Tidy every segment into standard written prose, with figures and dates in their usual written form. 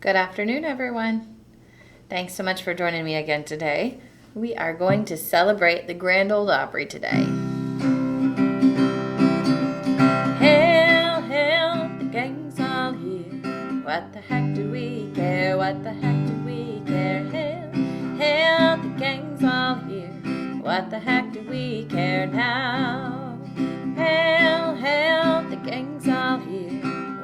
Good afternoon, everyone. Thanks so much for joining me again today. We are going to celebrate the Grand Old Opry today. Hail, hail, the gang's all here. What the heck do we care? What the heck do we care? Hail, hail, the gang's all here. What the heck do we care now? Hail, hail, the gang's all here.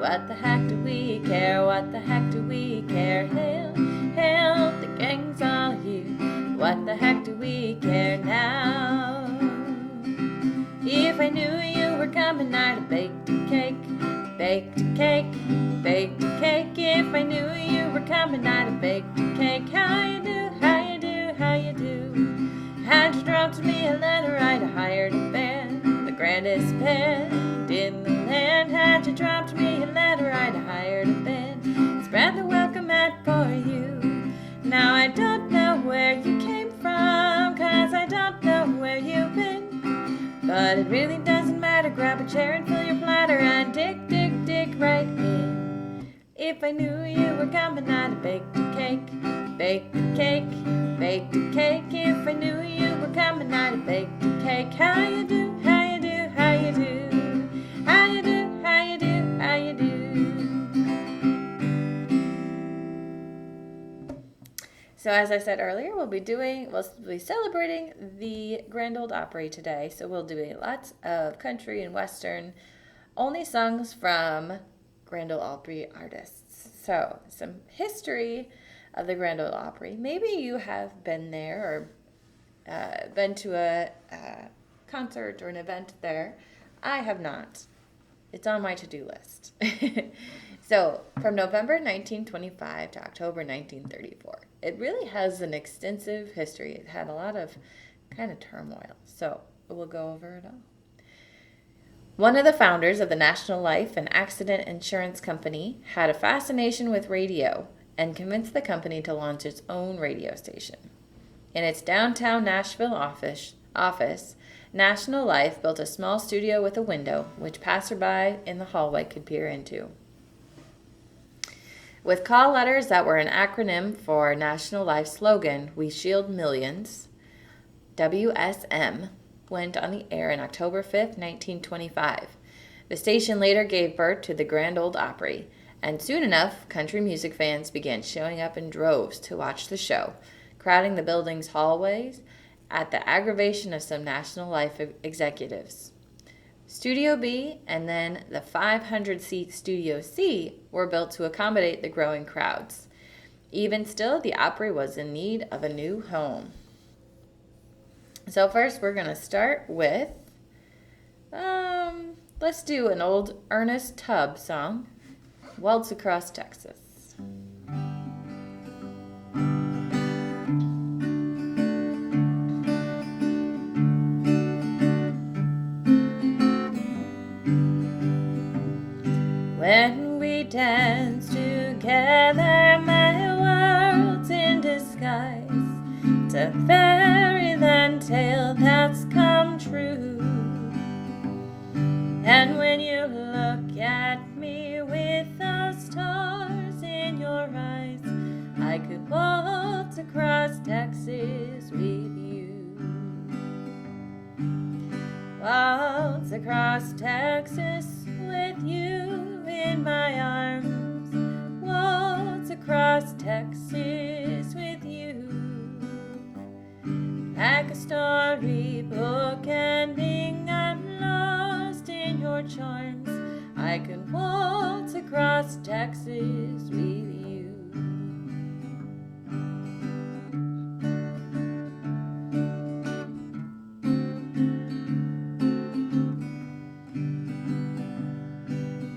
What the heck do we care? What the heck do we care? Hail, hail, the gang's all here. What the heck do we care now? If I knew you were coming, I'd have baked a cake, baked a cake, baked a cake. If I knew you were coming, I'd have baked a cake. How you do, how you do, how you do? Had you dropped me a letter, I'd have hired a band, the grandest band in the land. Had you dropped me a letter, I'd have hired a band, spread the welcome mat for you. Now I don't know where you came from, 'cause I don't know where you've been, but it really doesn't matter. Grab a chair and fill your platter and dig, dig, dig right in. If I knew you were coming, I'd have baked a cake, baked a cake, baked a cake. If I knew you were coming, I'd have baked a cake. How you do, how you do, how you do? How you do, how you do, how you do? So as I said earlier, we'll be celebrating the Grand Old Opry today. So we'll do lots of country and western, only songs from Grand Old Opry artists. So some history of the Grand Ole Opry. Maybe you have been there or been to a concert or an event there. I have not. It's on my to-do list. So from November 1925 to October 1934, it really has an extensive history. It had a lot of kind of turmoil. So we'll go over it all. One of the founders of the National Life and Accident Insurance Company had a fascination with radio and convinced the company to launch its own radio station. In its downtown Nashville office, National Life built a small studio with a window, which passerby in the hallway could peer into. With call letters that were an acronym for National Life's slogan, "We Shield Millions," WSM went on the air on October 5th, 1925. The station later gave birth to the Grand Old Opry, and soon enough, country music fans began showing up in droves to watch the show, crowding the building's hallways at the aggravation of some National Life executives. Studio B and then the 500-seat Studio C were built to accommodate the growing crowds. Even still, the Opry was in need of a new home. So first, we're going to start with, let's do an old Ernest Tubb song, "Waltz Across Texas." When we dance together, my world's in disguise. It's a fairyland tale that's come true. And when you look at me with those stars in your eyes, I could waltz across Texas with you. Waltz across Texas with you in my arms. Waltz across Texas with you. Like a storybook ending, I'm lost in your charms. I can waltz across Texas with you.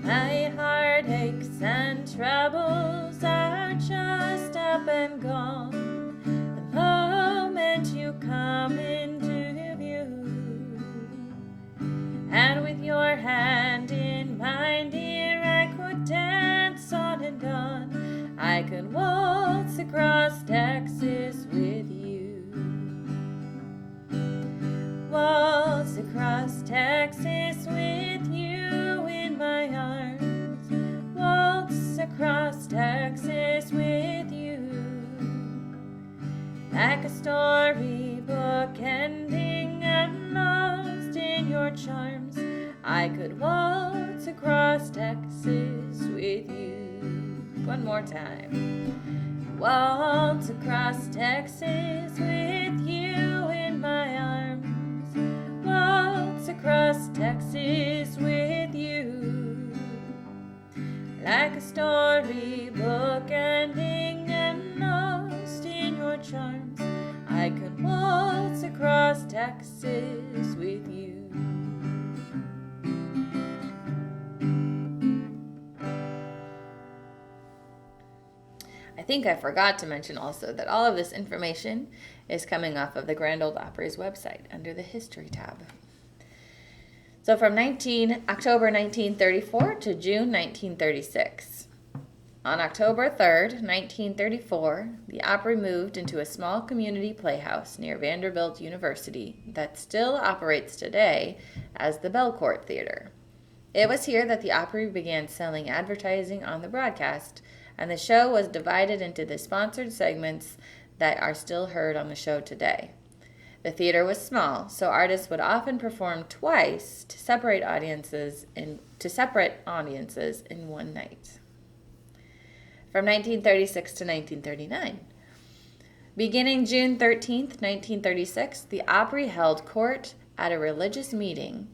My heartaches and troubles are just up and gone the moment you come into view. And with your hand in mine, dear, I could dance on and on. I could waltz across Texas with you. Waltz across Texas with you in my arms. Waltz across Texas with you, like a storybook ending and lost in your charms. I could waltz across Texas with you. One more time. Waltz across Texas with you in my arms. Waltz across Texas with you, like a storybook ending and lost in your charms. I could waltz across Texas with you. I think I forgot to mention also that all of this information is coming off of the Grand Ole Opry's website under the History tab. So from October 1934 to June 1936. On October 3rd, 1934, the Opry moved into a small community playhouse near Vanderbilt University that still operates today as the Belcourt Theater. It was here that the Opry began selling advertising on the broadcast, and the show was divided into the sponsored segments that are still heard on the show today. The theater was small, so artists would often perform twice to separate audiences in one night. From 1936 to 1939. Beginning June 13th, 1936, the Opry held court at a religious meeting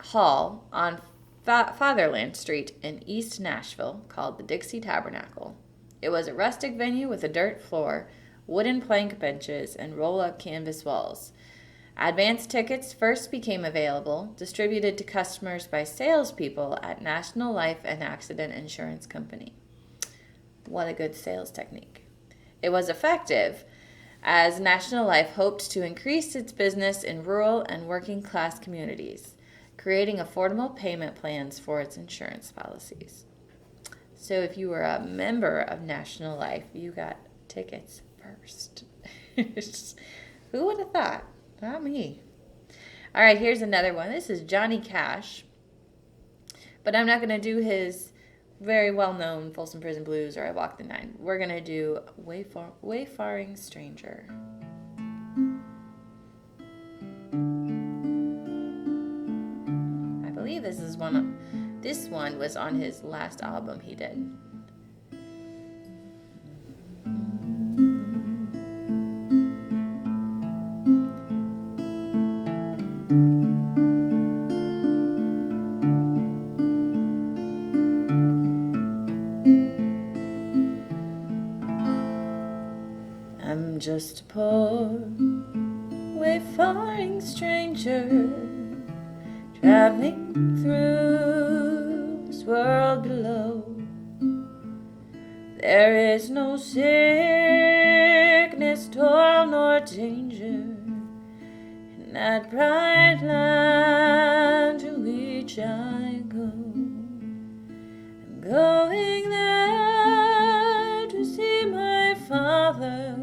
hall on Fatherland Street in East Nashville called the Dixie Tabernacle. It was a rustic venue with a dirt floor, wooden plank benches, and roll-up canvas walls. Advance tickets first became available, distributed to customers by salespeople at National Life and Accident Insurance Company. What a good sales technique. It was effective, as National Life hoped to increase its business in rural and working class communities, creating affordable payment plans for its insurance policies. So if you were a member of National Life, you got tickets first. Who would have thought? Not me. All right, here's another one. This is Johnny Cash, but I'm not going to do his very well-known Folsom Prison Blues or I Walk the Nine. We're going to do Wayfaring Stranger. I believe this one was on his last album he did. I'm just a poor wayfaring stranger, traveling through this world below. There is no sickness, toil, nor danger in that bright land to which I go. I'm going there to see my Father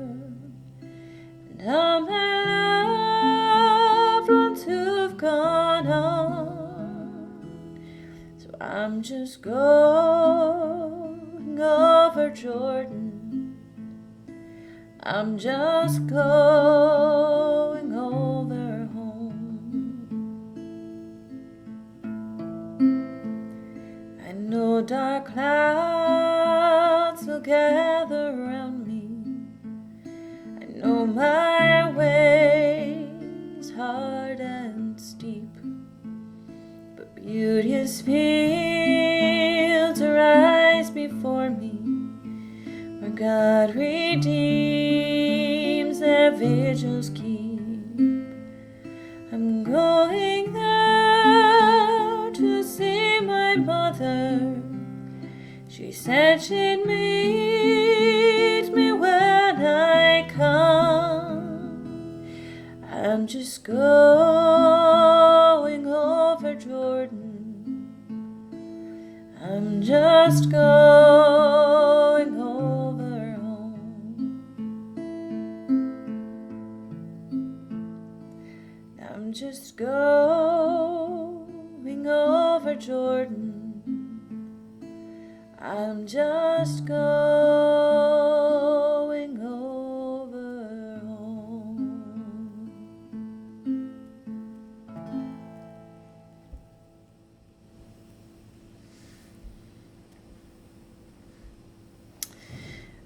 and all my loved ones who've gone on. So I'm just going over Jordan. I'm just going over home. I know dark clouds will gather around me. I know my way is hard and steep, but beauteous fields arise before me, where God redeems their vigils keep. I'm going there to see my mother. She said she'd meet me when I come. I'm just going over Jordan. I'm just going over home. I'm just going over Jordan. I'm just just going over home.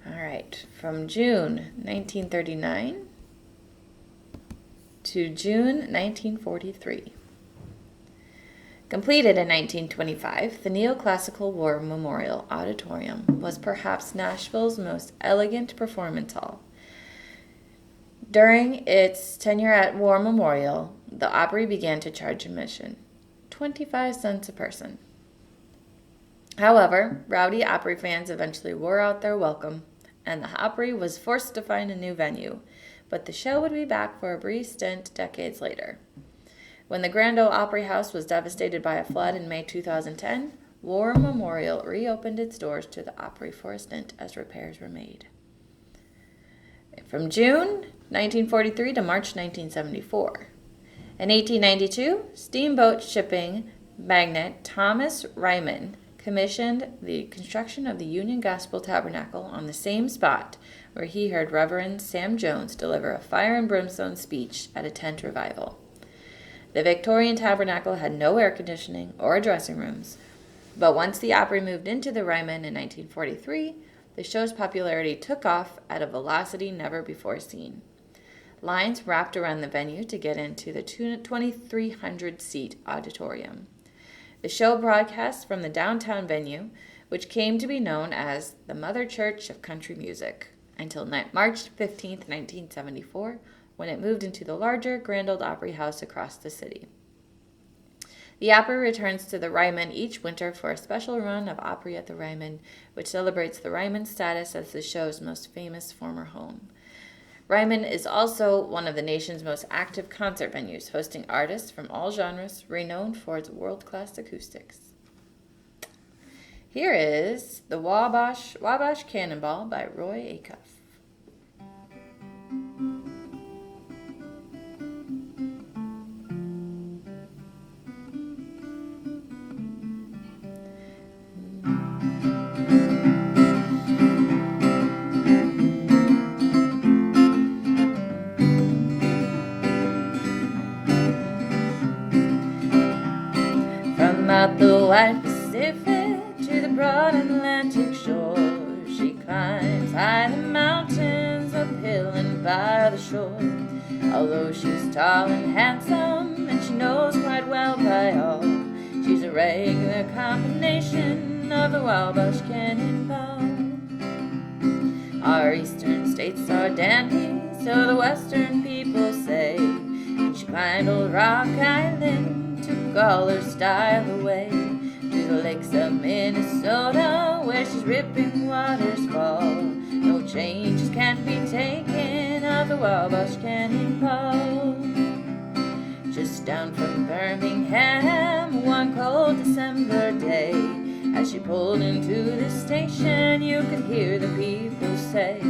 All right, from June 1939 to June 1943. Completed in 1925, the Neoclassical War Memorial Auditorium was perhaps Nashville's most elegant performance hall. During its tenure at War Memorial, the Opry began to charge admission, 25 cents a person. However, rowdy Opry fans eventually wore out their welcome, and the Opry was forced to find a new venue, but the show would be back for a brief stint decades later. When the Grand Ole Opry House was devastated by a flood in May 2010, War Memorial reopened its doors to the Opry for a stint as repairs were made. From June 1943 to March 1974. In 1892, steamboat shipping magnate Thomas Ryman commissioned the construction of the Union Gospel Tabernacle on the same spot where he heard Reverend Sam Jones deliver a fire and brimstone speech at a tent revival. The Victorian Tabernacle had no air conditioning or dressing rooms, but once the Opry moved into the Ryman in 1943, the show's popularity took off at a velocity never before seen. Lines wrapped around the venue to get into the 2,300-seat auditorium. The show broadcast from the downtown venue, which came to be known as the Mother Church of Country Music, until March 15, 1974, when it moved into the larger Grand Ole Opry House across the city. The Opry returns to the Ryman each winter for a special run of Opry at the Ryman, which celebrates the Ryman's status as the show's most famous former home. Ryman is also one of the nation's most active concert venues, hosting artists from all genres, renowned for its world-class acoustics. Here is the Wabash Cannonball by Roy Acuff. Out the wide Pacific to the broad Atlantic shore, she climbs high the mountains, uphill and by the shore. Although she's tall and handsome, and she knows quite well by all, she's a regular combination of the Wabash Cannonball. Our eastern states are dandies, so the western people say, and she climbed Old Rock Island, took all her style away to the lakes of Minnesota, where she's ripping waters fall. No changes can be taken of the Wabash Cannonball. Just down from Birmingham, one cold December day, as she pulled into the station, you could hear the people say,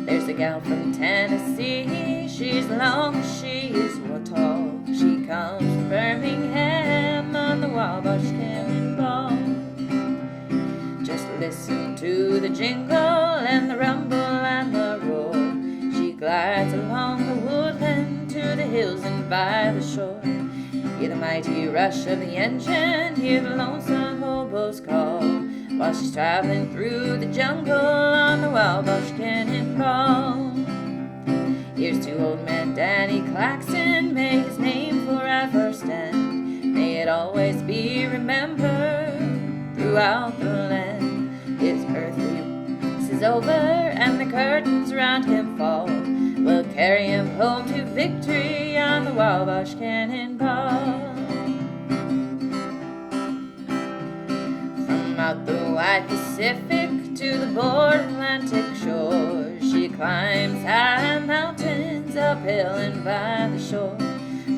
"There's a gal from Tennessee, she's long, she is tall. She comes from Birmingham on the Wabash Cannonball." Just listen to the jingle and the rumble and the roar. She glides along the woodland to the hills and by the shore. Hear the mighty rush of the engine, hear the lonesome hobo's call, while she's traveling through the jungle on the Wabash Cannonball. Here's to old man Danny Claxton, may his name forever stand. May it always be remembered throughout the land. His earthly race is over and the curtains round him fall. We'll carry him home to victory on the Wabash Cannonball. From out the wide Pacific to the broad Atlantic shore, she climbs high mountains, uphill and by the shore.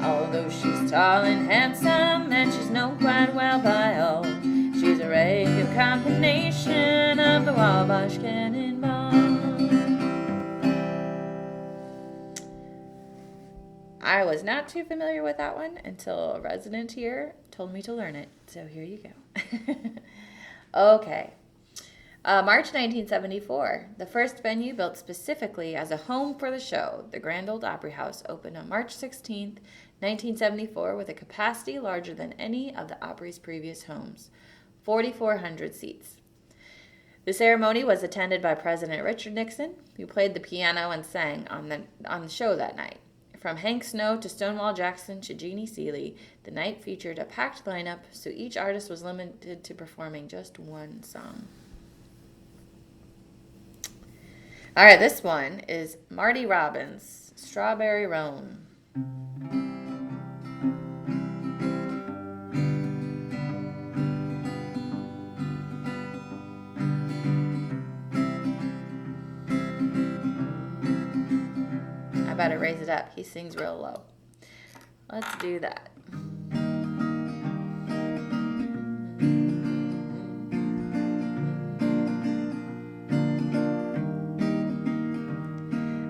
Although she's tall and handsome, and she's known quite well by all, she's a regular combination of the Wabash Cannonball. I was not too familiar with that one until a resident here told me to learn it, so here you go. Okay. March 1974, the first venue built specifically as a home for the show, the Grand Ole Opry House, opened on March 16th, 1974, with a capacity larger than any of the Opry's previous homes, 4,400 seats. The ceremony was attended by President Richard Nixon, who played the piano and sang on the show that night. From Hank Snow to Stonewall Jackson to Jeannie Seeley, the night featured a packed lineup, so each artist was limited to performing just one song. All right, this one is Marty Robbins, Strawberry Roan. I better raise it up. He sings real low. Let's do that.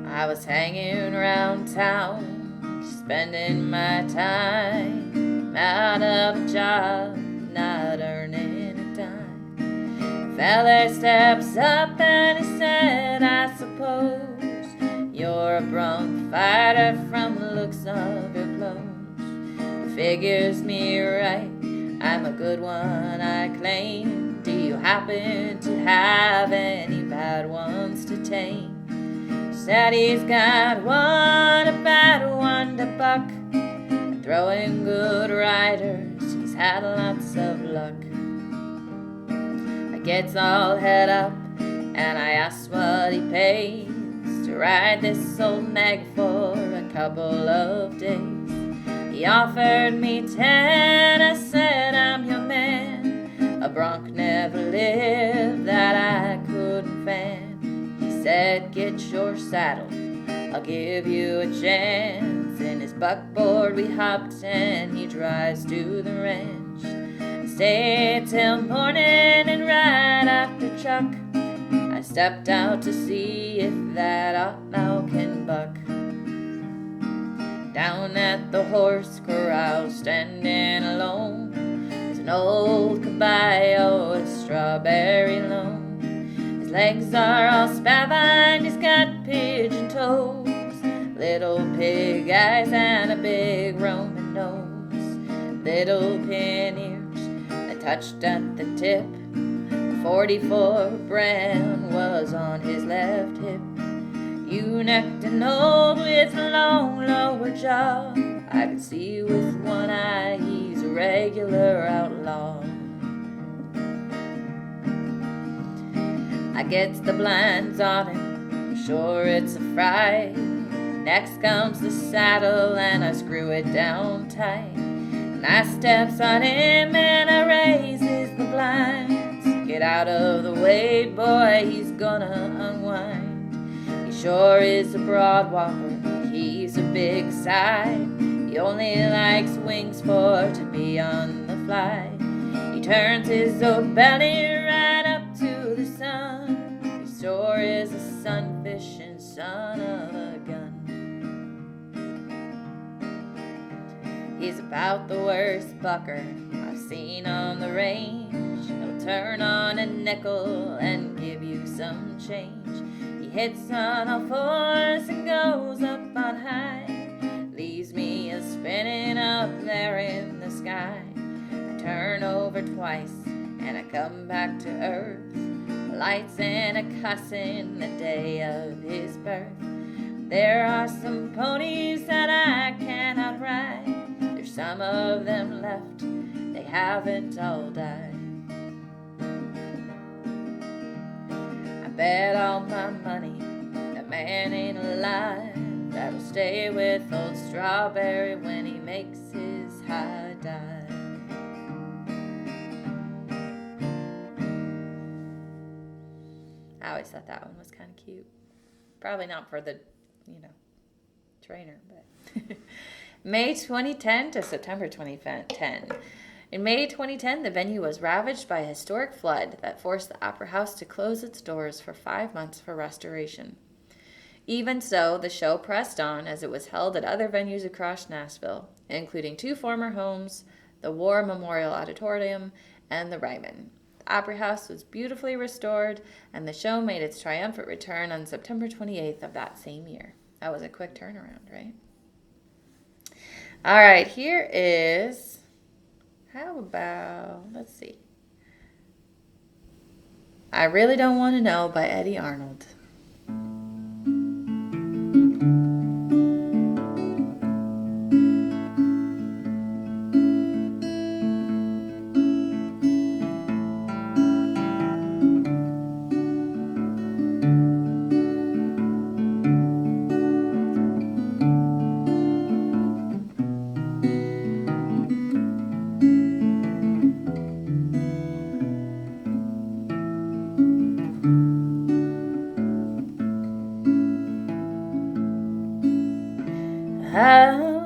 I was hanging around town, spending my time out of a job, not earning a dime. Feller steps up and he said, I suppose you're a bronc fighter from the looks of your clothes. It figures me right, I'm a good one, I claim. Do you happen to have any bad ones to tame? Said he's got one, a bad one to buck. Throwing good riders, he's had lots of luck. I gets all head up and I asked what he pays to ride this old nag for a couple of days. He offered me 10, I said I'm your man. A bronc never lived that I couldn't fan. He said, get your saddle, I'll give you a chance. In his buckboard we hopped and he drives to the ranch. I stayed till morning and right after chuck, I stepped out to see if that outlaw can buck. Down at the horse corral, standing alone, is an old caballo, a strawberry loan. His legs are all spavined, he's got pigeon toes, little pig eyes and a big Roman nose, little pin ears that touched at the tip. 44 brand was on his left hip. You-necked and old with a long lower jaw, I could see with one eye he's a regular outlaw. I gets the blinds on him, sure it's a fright. Next comes the saddle and I screw it down tight. And I steps on him and I raises the blinds. Get out of the way, boy, he's gonna unwind. He sure is a broad walker, he's a big side. He only likes wings for to be on the fly. He turns his old belly right up to the sun. He sure is a sun-fishing son of a gun. He's about the worst bucker I've seen on the range. He'll turn on a nickel and give you some change. He hits on all fours and goes up on high, leaves me a spinning up there in the sky. I turn over twice and I come back to earth, lights and a cussing the day of his birth. There are some ponies that I cannot ride, there's some of them left, they haven't all died. I bet all my money that man ain't alive, that'll stay with old Strawberry when he makes his high dive. I always thought that one was kind of cute. Probably not for the, trainer, but May 2010 to September 2010. In May 2010, the venue was ravaged by a historic flood that forced the Opera House to close its doors for 5 months for restoration. Even so, the show pressed on as it was held at other venues across Nashville, including 2 former homes, the War Memorial Auditorium, and the Ryman. The Opry House was beautifully restored, and the show made its triumphant return on September 28th of that same year. That was a quick turnaround, right? All right, here is, how about, let's see. I Really Don't Want to Know by Eddie Arnold. How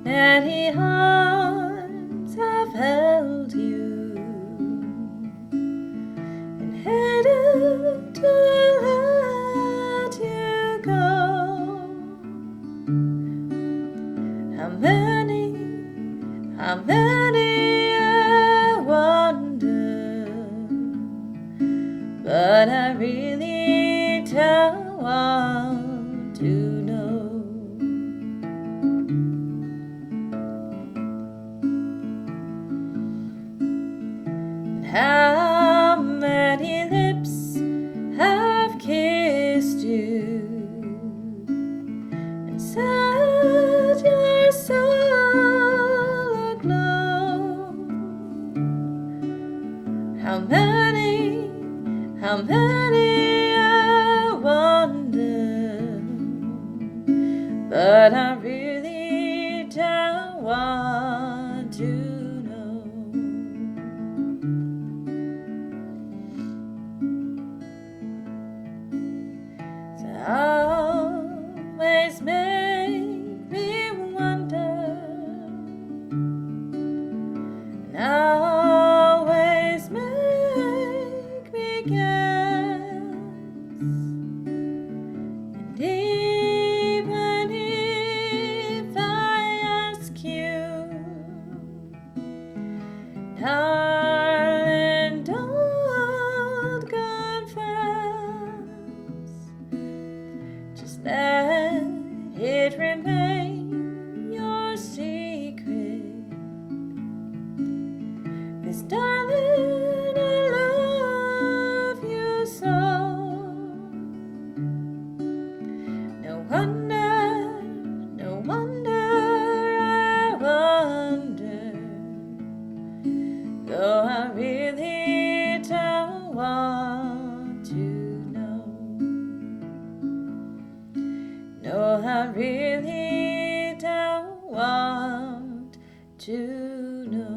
many arms have held you and hated to let you go? How many I wonder, but I really don't want to know. How many lips have kissed you and set your soul aglow? How many I wonder, but I really don't want to know. So always make me wonder, and always make me guess, and even if I ask you, darling, don't confess, just let it remain your secret. 'Cause darling, I love you so. No wonder I wonder, though I really don't want to know. No, I really don't want to know.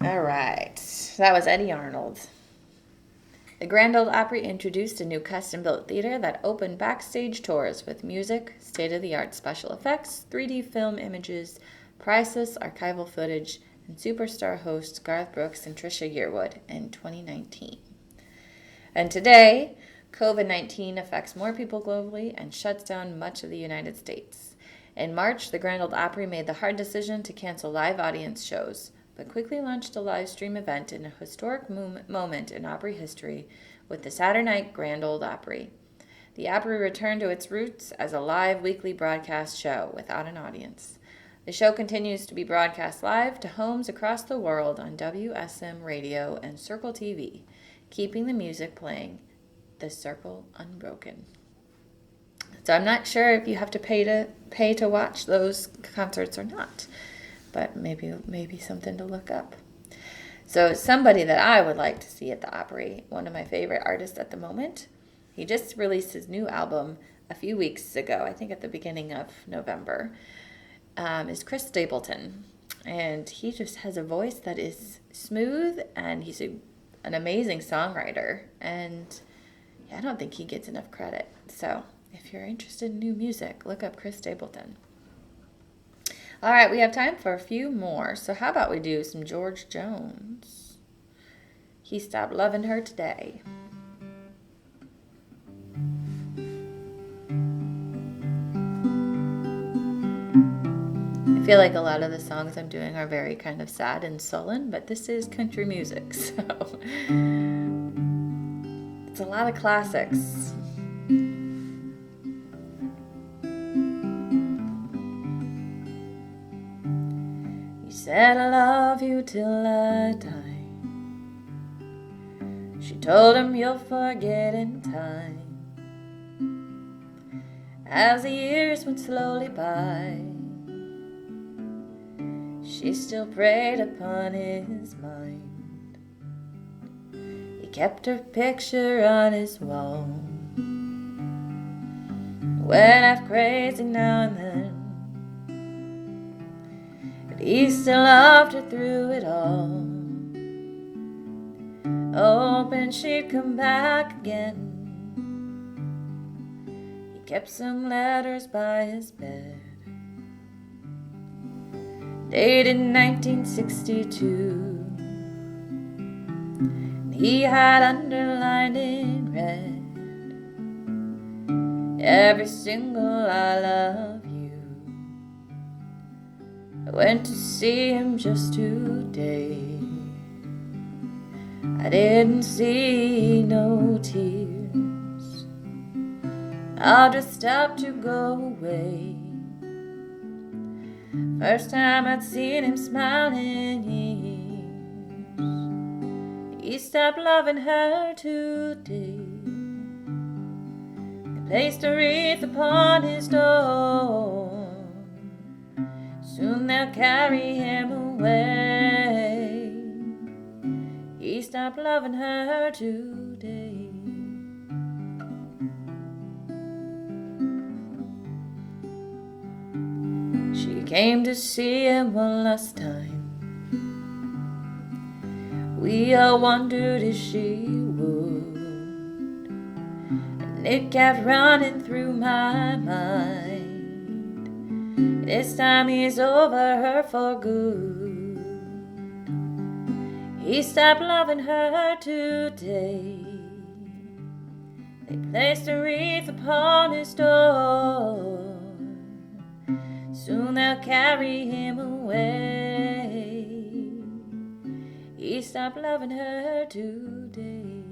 All right, that was Eddie Arnold. The Grand Ole Opry introduced a new custom-built theater that opened backstage tours with music, state-of-the-art special effects, 3D film images, priceless archival footage, and superstar hosts Garth Brooks and Trisha Yearwood in 2019. And today, COVID-19 affects more people globally and shuts down much of the United States. In March, the Grand Ole Opry made the hard decision to cancel live audience shows, but quickly launched a live stream event in a historic moment in Opry history with the Saturday Night Grand Ole Opry. The Opry returned to its roots as a live weekly broadcast show without an audience. The show continues to be broadcast live to homes across the world on WSM Radio and Circle TV, keeping the music playing, the Circle unbroken. So I'm not sure if you have to pay to watch those concerts or not, but maybe something to look up. So somebody that I would like to see at the Opry, one of my favorite artists at the moment, he just released his new album a few weeks ago, I think at the beginning of November, is Chris Stapleton. And he just has a voice that is smooth, and he's an amazing songwriter. And I don't think he gets enough credit. So if you're interested in new music, look up Chris Stapleton. All right, we have time for a few more. So how about we do some George Jones? He Stopped Loving Her Today. feel like a lot of the songs I'm doing are very kind of sad and sullen, but this is country music, so it's a lot of classics. You said I love you till I die. She told him you'll forget in time. As the years went slowly by, she still preyed upon his mind. He kept her picture on his wall, went half crazy now and then, but he still loved her through it all, hoping she'd come back again. He kept some letters by his bed, dated 1962. He had underlined in red every single I love you. I went to see him just today. I didn't see no tears. I just stopped to go away. First time I'd seen him smile in years. He stopped loving her today. They placed a wreath upon his door. Soon they'll carry him away. He stopped loving her today. She came to see him one last time. We all wondered if she would, and it kept running through my mind. This time he's over her for good. He stopped loving her today. They placed a wreath upon his door. Soon they'll carry him away. He stopped loving her today.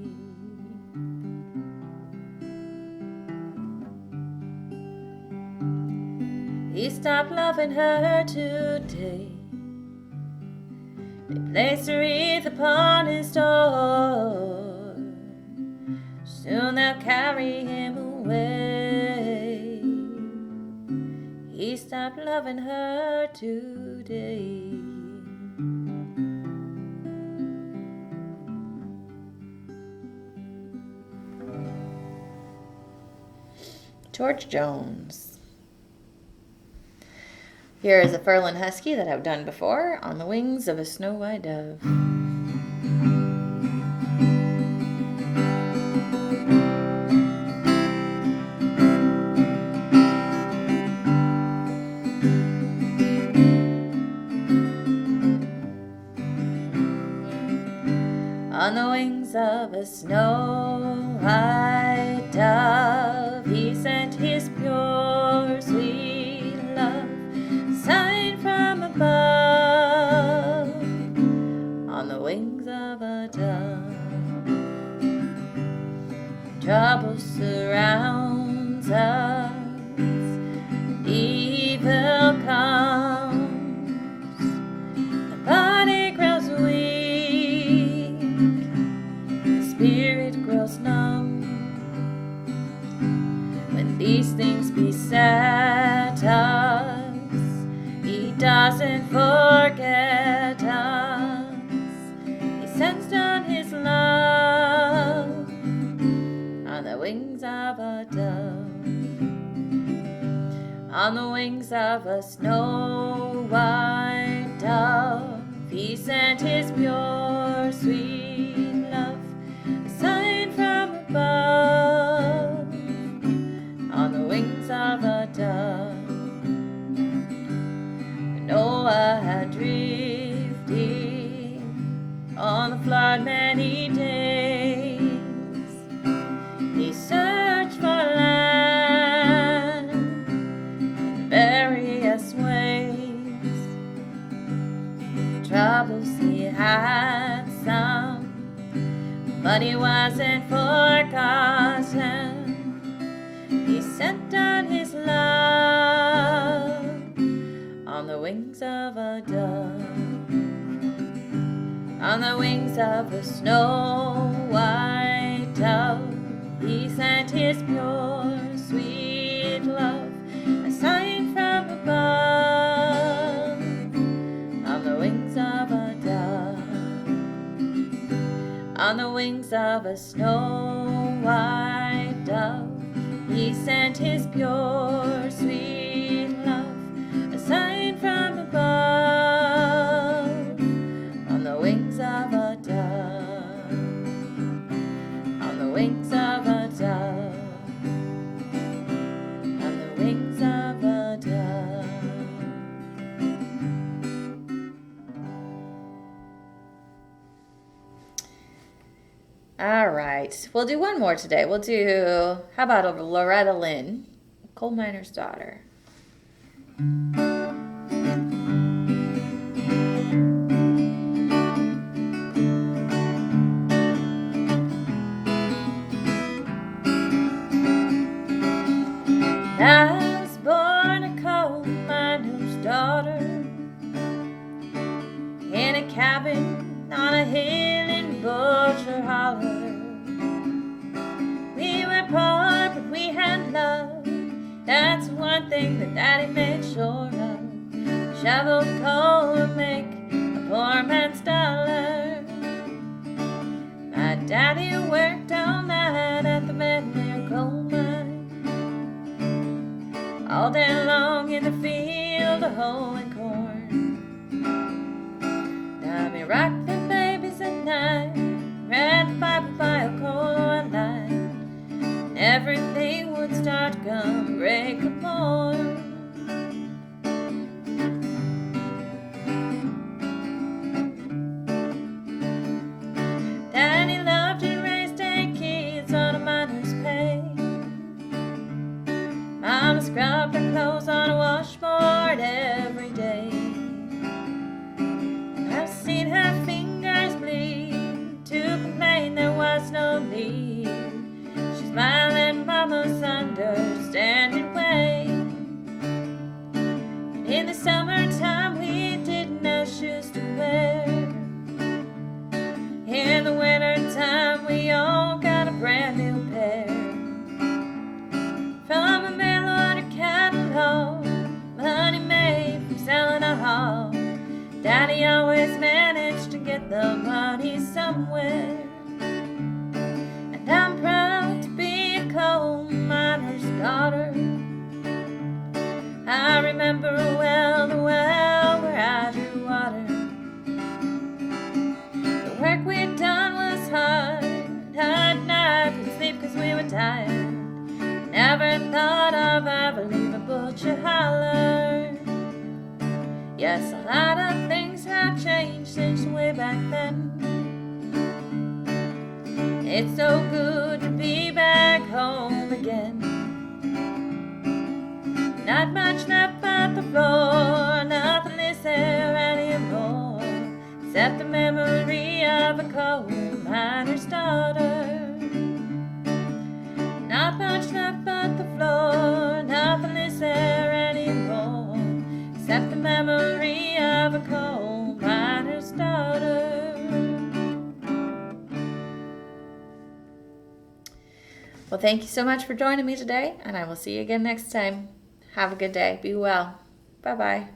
He stopped loving her today. They placed a wreath upon his door. Soon they'll carry him away. He stopped loving her today. George Jones. Here is a Furlan Husky that I've done before, On the Wings of a Snow-White Dove. On the wings of a snow-white dove, he sent his pure, sweet love, sign from above. On the wings of a dove, trouble surrounds us, evil comes, the body grows weak, spirit grows numb. When these things beset us, he doesn't forget us. He sends down his love on the wings of a dove. On the wings of a snow-white dove, he sent his pure, sweet love, a sign from above. On the wings of a dove, Noah had drifted on the flood many days. He searched for land in various ways. house he had some, but he wasn't forgotten. He sent down his love on the wings of a dove, on the wings of a snow white dove. He sent his pure, sweet love, a sign from above, on the wings of a dove, on the wings of a snow white dove. He sent his pure, sweet love, a sign from above, on the wings of a dove, on the wings of a dove, on the wings of a dove. All right, we'll do one more today. We'll do, how about Loretta Lynn, Coal Miner's Daughter. I was born a coal miner's daughter in a cabin on a hill in Butcher Holler. We were poor, but we had love. That's one thing that Daddy made sure of. Shoveled coal to make a poor man's dollar. My daddy worked all night at the Medmere coal mine, all day long in the field of hoeing corn. Now me rock the babies at night, read the Bible by a coal line. Everything would start come break of morn. Daddy loved to raise 10 kids on a miner's pay. Mama scrubbed her clothes on a washboard every day. I've seen her fingers bleed to complain there was no need. She smiled at Mama's understanding way. In the summertime we didn't have shoes to wear. In the wintertime we all got a brand new pair. From a mail-order catalog, money made from selling a hog. Daddy always managed to get the money somewhere. And I'm proud to be a coal miner's daughter. I remember well the well where I drew water. The work we'd done was hard. Hard night, couldn't sleep 'cause we were tired. Never thought of ever leaving Butcher Holler. Yes, a lot of things have changed since way back then. It's so good to be back home again. Not much left but the floor, nothing is there anymore, except the memory of a coal miner's daughter. Not much left but the floor, nothing is there anymore, except the memory of a coal miner's daughter. Well, thank you so much for joining me today, and I will see you again next time. Have a good day. Be well. Bye-bye.